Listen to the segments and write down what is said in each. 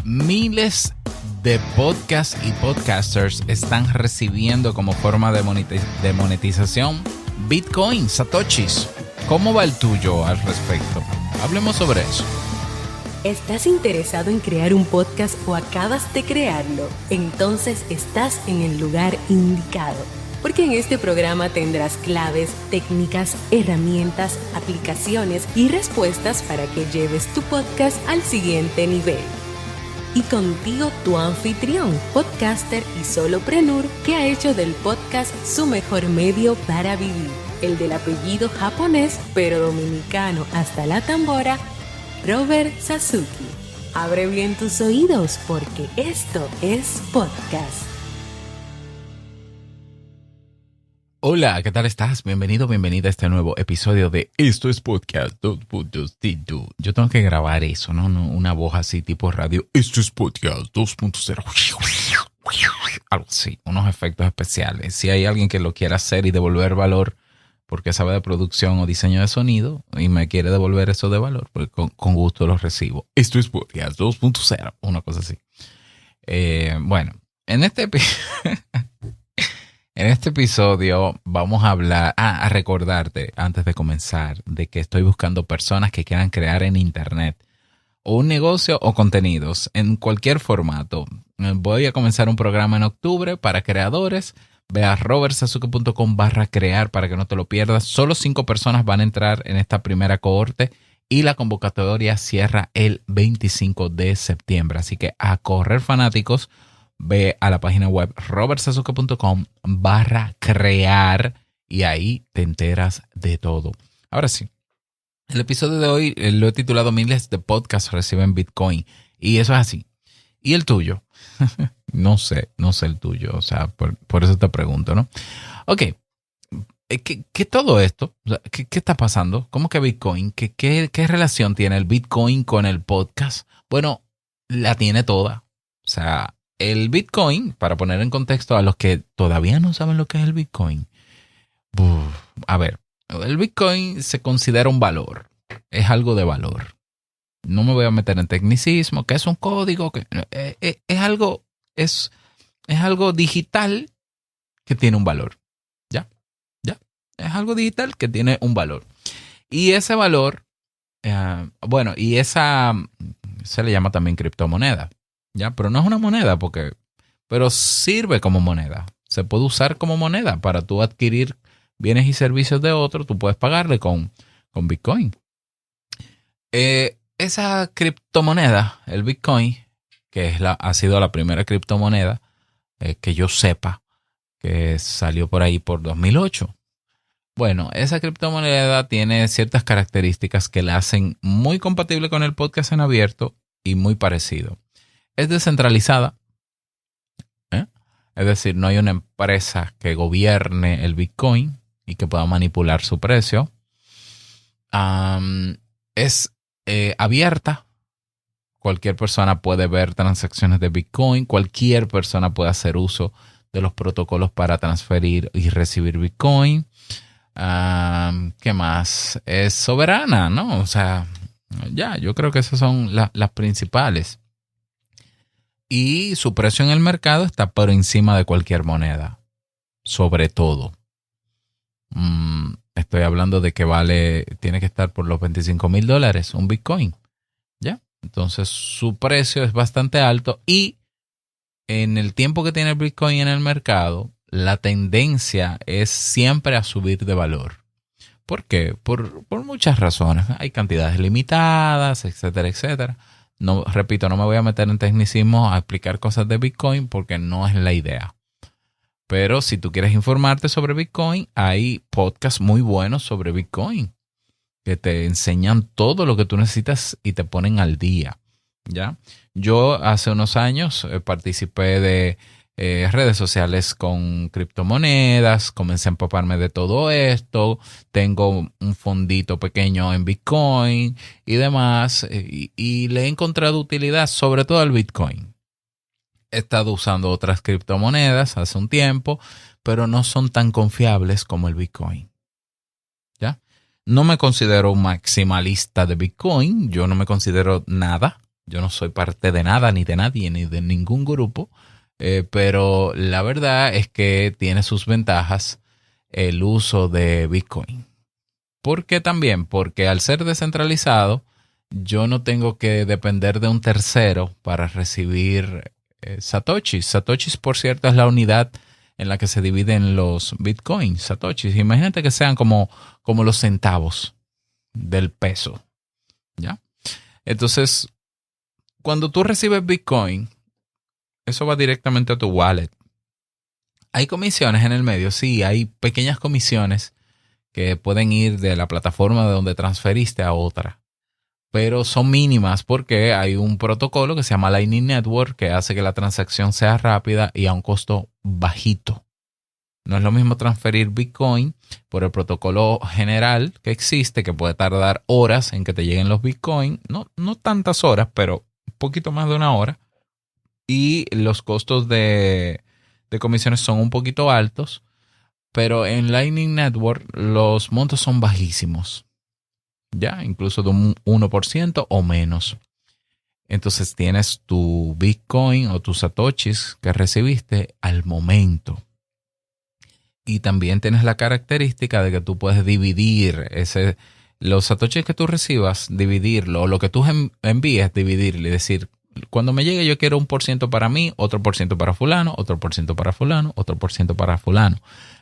Miles de podcasts y podcasters están recibiendo como forma de monetización Bitcoin, Satoshis. ¿Cómo va el tuyo al respecto? Hablemos sobre eso. ¿Estás interesado en crear un podcast o acabas de crearlo? Entonces estás en el lugar indicado, porque en este programa tendrás claves, técnicas, herramientas, aplicaciones y respuestas para que lleves tu podcast al siguiente nivel. Y contigo tu anfitrión, podcaster y solopreneur que ha hecho del podcast su mejor medio para vivir, el del apellido japonés pero dominicano hasta la tambora, Robert Sasuki. Abre bien tus oídos porque esto es podcast. Hola, ¿qué tal estás? Bienvenido, bienvenida a este nuevo episodio de Esto es Podcast 2.0. Yo tengo que grabar eso, ¿no? Una voz así tipo radio. Esto es Podcast 2.0. Algo así, unos efectos especiales. Si hay alguien que lo quiera hacer y devolver valor porque sabe de producción o diseño de sonido y me quiere devolver eso de valor, pues con gusto lo recibo. Esto es Podcast 2.0, una cosa así. Bueno, en este episodio vamos a hablar, a recordarte antes de comenzar de que estoy buscando personas que quieran crear en internet o un negocio o contenidos en cualquier formato. Voy a comenzar un programa en octubre para creadores. Ve a robertsazuke.com/crear para que no te lo pierdas. Solo 5 personas van a entrar en esta primera cohorte y la convocatoria cierra el 25 de septiembre. Así que a correr, fanáticos. Ve a la página web robertsazuke.com/crear y ahí te enteras de todo. Ahora sí, el episodio de hoy lo he titulado Miles de podcasts reciben Bitcoin. Y eso es así. ¿Y el tuyo? No sé el tuyo. O sea, por eso te pregunto, ¿no? Ok. ¿Qué todo esto? O sea, ¿qué está pasando? ¿Cómo que Bitcoin? ¿Qué relación tiene el Bitcoin con el podcast? Bueno, la tiene toda. O sea, el Bitcoin, para poner en contexto a los que todavía no saben lo que es el Bitcoin. A ver, el Bitcoin se considera un valor. Es algo de valor. No me voy a meter en tecnicismo, que es un código, que es algo digital que tiene un valor. ¿Ya? Es algo digital que tiene un valor. Y ese valor, y esa se le llama también criptomoneda. ¿Ya? Pero no es una moneda pero sirve como moneda. Se puede usar como moneda para tú adquirir bienes y servicios de otro. Tú puedes pagarle con Bitcoin. Esa criptomoneda, el Bitcoin, que ha sido la primera criptomoneda que yo sepa, que salió por ahí por 2008. Bueno, esa criptomoneda tiene ciertas características que la hacen muy compatible con el podcast en abierto y muy parecido. Es descentralizada, es decir, no hay una empresa que gobierne el Bitcoin y que pueda manipular su precio. Es abierta. Cualquier persona puede ver transacciones de Bitcoin. Cualquier persona puede hacer uso de los protocolos para transferir y recibir Bitcoin. ¿Qué más? Es soberana, ¿no? O sea, yo creo que esas son las principales. Y su precio en el mercado está por encima de cualquier moneda. Sobre todo. Estoy hablando de que tiene que estar por los $25,000 un Bitcoin. ¿Ya? Entonces su precio es bastante alto y en el tiempo que tiene el Bitcoin en el mercado, la tendencia es siempre a subir de valor. ¿Por qué? Por muchas razones. Hay cantidades limitadas, etcétera, etcétera. No, repito, no me voy a meter en tecnicismo a explicar cosas de Bitcoin porque no es la idea. Pero si tú quieres informarte sobre Bitcoin, hay podcasts muy buenos sobre Bitcoin que te enseñan todo lo que tú necesitas y te ponen al día. ¿Ya? Yo hace unos años participé de redes sociales con criptomonedas, comencé a empaparme de todo esto, tengo un fondito pequeño en Bitcoin y demás, y le he encontrado utilidad sobre todo al Bitcoin. He estado usando otras criptomonedas hace un tiempo, pero no son tan confiables como el Bitcoin. ¿Ya? No me considero un maximalista de Bitcoin, yo no me considero nada. Yo no soy parte de nada, ni de nadie, ni de ningún grupo, pero la verdad es que tiene sus ventajas el uso de Bitcoin. ¿Por qué también? Porque al ser descentralizado, yo no tengo que depender de un tercero para recibir satoshis. Satoshis, por cierto, es la unidad en la que se dividen los bitcoins, satoshis. Imagínate que sean como los centavos del peso, ¿ya? Entonces, cuando tú recibes bitcoin, eso va directamente a tu wallet. ¿Hay comisiones en el medio? Sí, hay pequeñas comisiones que pueden ir de la plataforma de donde transferiste a otra, pero son mínimas porque hay un protocolo que se llama Lightning Network que hace que la transacción sea rápida y a un costo bajito. No es lo mismo transferir Bitcoin por el protocolo general que existe, que puede tardar horas en que te lleguen los Bitcoin, no tantas horas, pero un poquito más de una hora, y los costos de comisiones son un poquito altos. Pero en Lightning Network los montos son bajísimos, ya, incluso de un 1% o menos. Entonces tienes tu Bitcoin o tus satoshis que recibiste al momento. Y también tienes la característica de que tú puedes dividir los satoshis que tú recibas, dividirlo, o lo que tú envíes, dividirlo y decir, cuando me llegue yo quiero 1% para mí, otro por ciento para fulano, otro por ciento para fulano, otro por ciento para fulano.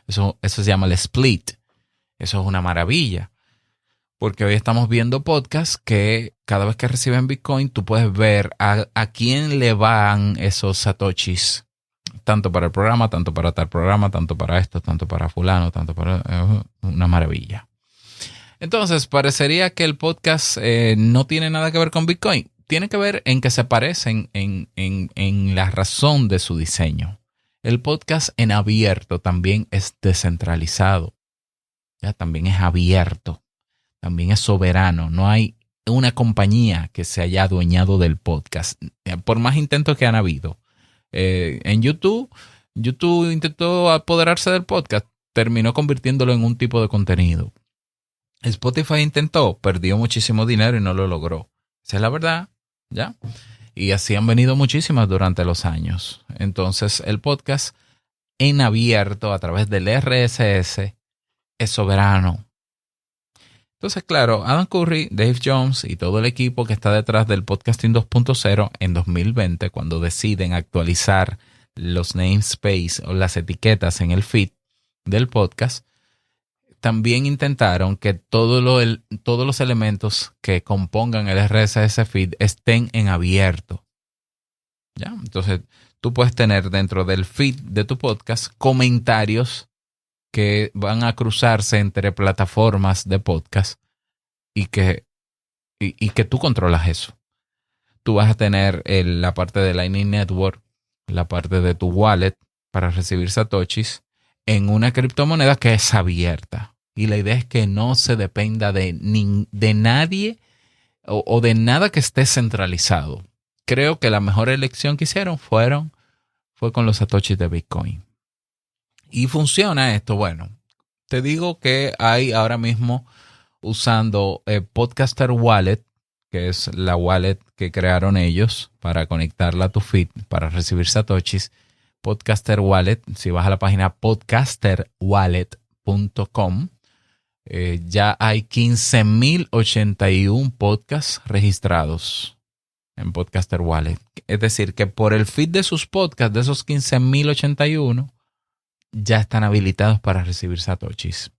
Eso se llama el split. Eso es una maravilla. Porque hoy estamos viendo podcasts que cada vez que reciben Bitcoin, tú puedes ver a quién le van esos satoshis. Tanto para el programa, tanto para tal programa, tanto para esto, tanto para fulano, tanto para... una maravilla. Entonces, parecería que el podcast no tiene nada que ver con Bitcoin. Tiene que ver en que se parecen en la razón de su diseño. El podcast en abierto también es descentralizado. Ya, también es abierto. También es soberano. No hay una compañía que se haya adueñado del podcast. Por más intentos que han habido. En YouTube intentó apoderarse del podcast. Terminó convirtiéndolo en un tipo de contenido. Spotify intentó, perdió muchísimo dinero y no lo logró. Esa es la verdad, ¿ya? Y así han venido muchísimas durante los años. Entonces, el podcast en abierto a través del RSS es soberano. Entonces, claro, Adam Curry, Dave Jones y todo el equipo que está detrás del Podcasting 2.0 en 2020, cuando deciden actualizar los namespace o las etiquetas en el feed del podcast, también intentaron que todos los elementos que compongan el RSS feed estén en abierto. ¿Ya? Entonces, tú puedes tener dentro del feed de tu podcast comentarios que van a cruzarse entre plataformas de podcast y que tú controlas eso. Tú vas a tener la parte de Lightning Network, la parte de tu wallet para recibir satoshis en una criptomoneda que es abierta. Y la idea es que no se dependa de nadie o de nada que esté centralizado. Creo que la mejor elección que hicieron fue con los satoshis de Bitcoin. Y funciona esto. Bueno, te digo que hay ahora mismo usando Podcaster Wallet, que es la wallet que crearon ellos para conectarla a tu feed, para recibir satoshis. Podcaster Wallet, si vas a la página podcasterwallet.com, ya hay 15.081 podcasts registrados en Podcaster Wallet. Es decir, que por el feed de sus podcasts, de esos 15.081, ya están habilitados para recibir satoshis.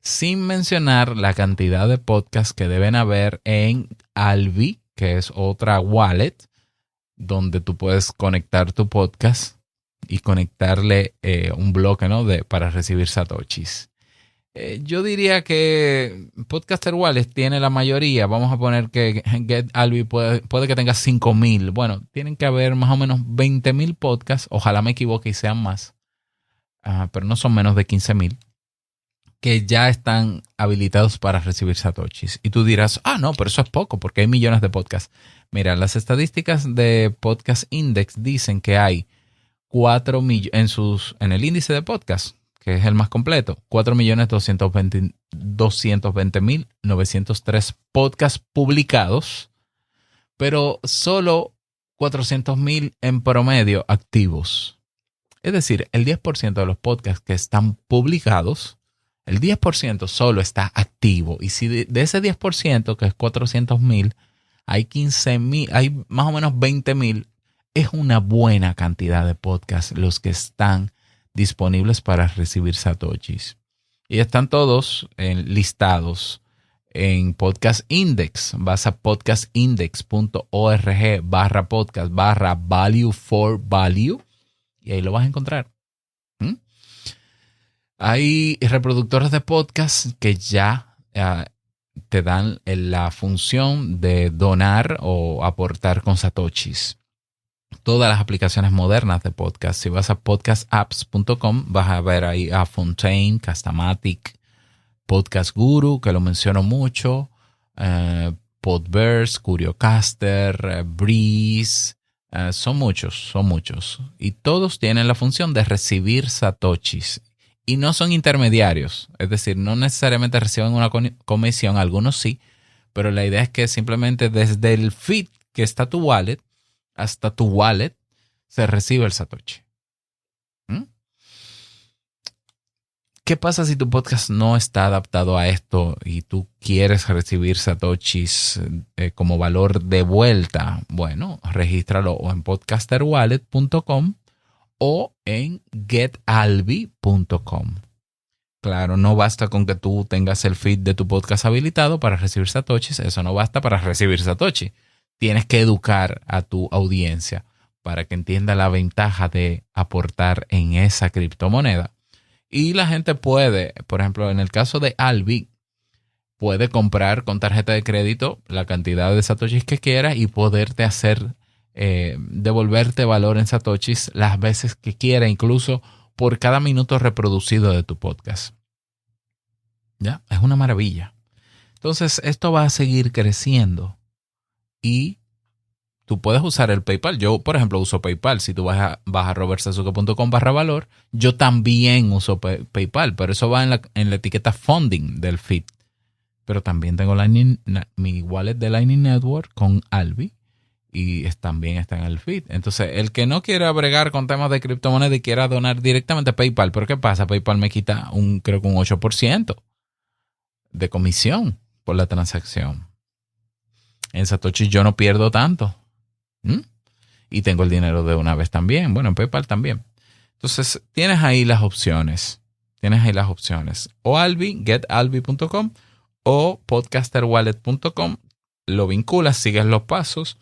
Sin mencionar la cantidad de podcasts que deben haber en Alvi, que es otra wallet, donde tú puedes conectar tu podcast y conectarle un bloque, ¿no? para recibir satoshis. Yo diría que Podcaster Wallet tiene la mayoría. Vamos a poner que GetAlvi puede que tenga 5.000. Bueno, tienen que haber más o menos 20.000 podcasts. Ojalá me equivoque y sean más. Pero no son menos de 15.000. Que ya están habilitados para recibir satoshis. Y tú dirás, no, pero eso es poco porque hay millones de podcasts. Mira, las estadísticas de Podcast Index dicen que hay 4 millones en el índice de podcast, que es el más completo, 4.220.903 podcasts publicados, pero solo 400,000 en promedio activos. Es decir, el 10% de los podcasts que están publicados, el 10% solo está activo. Y si de ese 10%, que es 400,000, hay 15,000, hay más o menos 20,000, es una buena cantidad de podcasts los que están disponibles para recibir satoshis. Y están todos listados en Podcast Index. Vas a podcastindex.org/podcast/value for value y ahí lo vas a encontrar. Hay reproductores de podcast que ya te dan la función de donar o aportar con satoshis. Todas las aplicaciones modernas de podcast. Si vas a podcastapps.com vas a ver ahí a Fontaine, Castamatic, Podcast Guru, que lo menciono mucho, Podverse, Curiocaster, Breeze, son muchos. Y todos tienen la función de recibir satoshis. Y no son intermediarios, es decir, no necesariamente reciben una comisión, algunos sí, pero la idea es que simplemente desde el feed que está tu wallet hasta tu wallet se recibe el satoshi. ¿Qué pasa si tu podcast no está adaptado a esto y tú quieres recibir satoshis como valor de vuelta? Bueno, regístralo o en podcasterwallet.com o en getalbi.com. Claro, no basta con que tú tengas el feed de tu podcast habilitado para recibir satoshis. Eso no basta para recibir satoshi. Tienes que educar a tu audiencia para que entienda la ventaja de aportar en esa criptomoneda. Y la gente puede, por ejemplo, en el caso de Albi, puede comprar con tarjeta de crédito la cantidad de satoshis que quiera y poderte hacer devolverte valor en satoshis las veces que quiera, incluso por cada minuto reproducido de tu podcast. ¿Ya? Es una maravilla. Entonces, esto va a seguir creciendo y tú puedes usar el PayPal. Yo, por ejemplo, uso PayPal. Si tú vas a robertsasuke.com/valor, yo también uso PayPal, pero eso va en la etiqueta funding del feed. Pero también tengo mi wallet de Lightning Network con Albi y también está en el feed. Entonces, el que no quiera bregar con temas de criptomonedas y quiera donar directamente a PayPal, ¿pero qué pasa? PayPal me quita creo que un 8% de comisión por la transacción. En Satoshi yo no pierdo tanto. Y tengo el dinero de una vez también. Bueno, en PayPal también. Entonces, tienes ahí las opciones. O Albi, getalbi.com o podcasterwallet.com. Lo vinculas, sigues los pasos.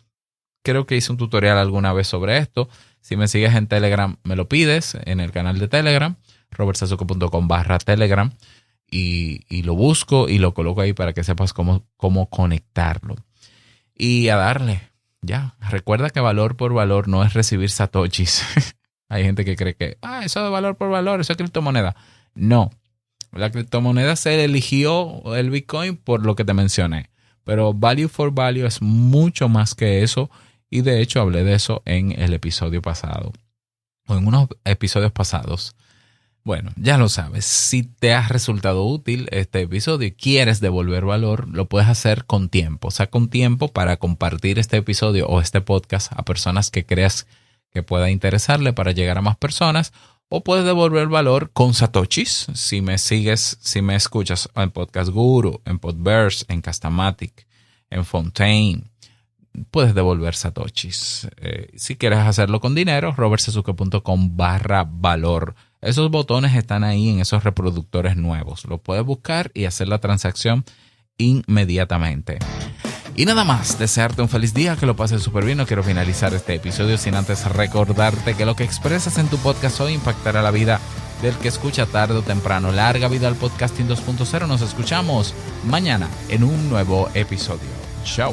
Creo que hice un tutorial alguna vez sobre esto. Si me sigues en Telegram, me lo pides en el canal de Telegram, robertsasuke.com/Telegram, y lo busco y lo coloco ahí para que sepas cómo conectarlo. Y a darle, ya. Recuerda que valor por valor no es recibir satoshis. Hay gente que cree que, eso de valor por valor, eso es criptomoneda. No, la criptomoneda se eligió el Bitcoin por lo que te mencioné. Pero value for value es mucho más que eso. Y de hecho hablé de eso en el episodio pasado. O en unos episodios pasados. Bueno, ya lo sabes. Si te ha resultado útil este episodio y quieres devolver valor, lo puedes hacer con tiempo. Saca un tiempo para compartir este episodio o este podcast a personas que creas que pueda interesarle para llegar a más personas. O puedes devolver valor con satoshis. Si me escuchas en Podcast Guru, en Podverse, en Castamatic, en Fontaine, puedes devolver satoshis. Si quieres hacerlo con dinero, robertsasuke.com/valor. Esos botones están ahí en esos reproductores nuevos. Lo puedes buscar y hacer la transacción inmediatamente. Y nada más, desearte un feliz día, que lo pases súper bien. No quiero finalizar este episodio sin antes recordarte que lo que expresas en tu podcast hoy impactará la vida del que escucha tarde o temprano. Larga vida al podcasting 2.0. Nos escuchamos mañana en un nuevo episodio. Chao.